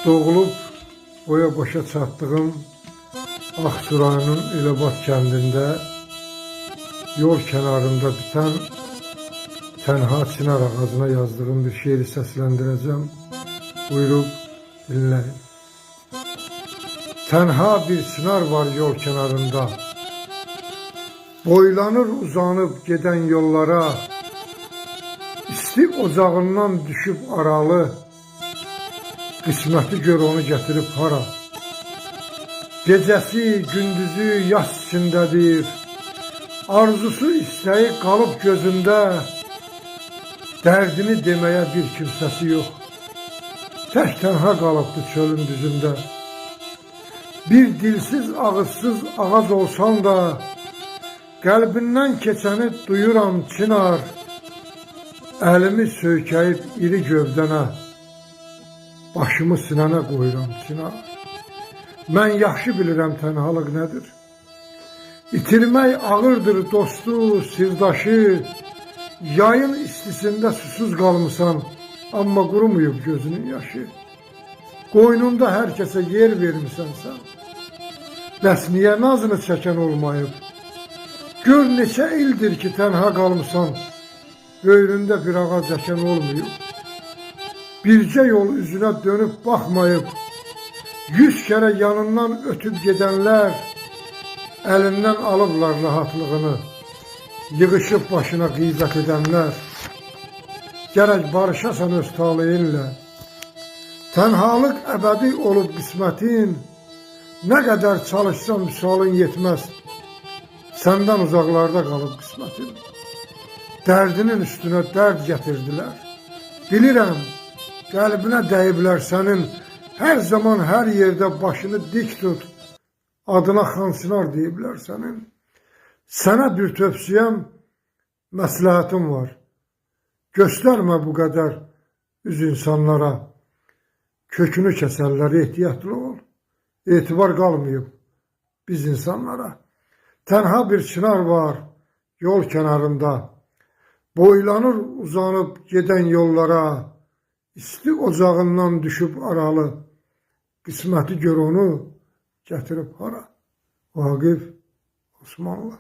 Doğulub boya başa çatdığım Ağsu rayonunun Eləbat kəndində yol kənarında bitən tənha çınar ağacına yazdığım bir şeiri səsləndirəcəm. Buyurub dinləyin. Tənha bir çınar var yol kənarında, boylanır uzanıb gedən yollara, isti ocağından düşüb aralı, qisməti gör onu gətirib hara. Gecəsi, gündüzü yas içindədir, arzusu, istəyi qalıb gözündə, dərdini deməyə bir kimsəsi yox, tək tənha qalıbdı çölün düzündə. Bir dilsiz, ağızsız ağac olsan da, qəlbindən keçəni duyuram çınar, əlimi söykəyib iri gövdənə, başımı sinənə qoyuram çınar. Mən yaxşı bilirəm tənhalıq nədir. İtirmək ağırdır dostu, sirdaşı, yayın istisində susuz qalmısan, amma qurumuyub gözünün yaşı. Qoynunda hər kəsə yer vermisən sən, bəs niyə nazını çəkən olmayıb? Gör neçə ildir ki tənha qalmısan, böyründə bir ağac əkən olmayıb. Bircə yol üzünə dönüb baxmayıb, 100 kərə yanından ötüb gedənlər əlindən alıblar rahatlığını, yığışıb başına qeybət edənlər. Gərək barışasan öz taleyinlə, tənhalıq əbədi olub qismətin, nə qədər çalışsan misalın yetməz, səndən uzaqlarda qalıb qismətin. Dərdinin üstünə dərd gətirdilər, bilirəm, qəlbinə dəyiblər sənin, hər zaman hər yerdə başını dik tut, adına Xançınar deyiblər sənin. Sənə bir tövsiyəm, məsləhətim var, göstərmə bu qədər üz insanlara, kökünü kəsərlər, ehtiyatlı ol, etibar qalmayıb biz insanlara. Tənha bir çınar var yol kənarında, boylanır uzanıb gedən yollara, isti ocağından düşüb aralı, qisməti gör onu gətirib hara. Vaqif Osmanlı.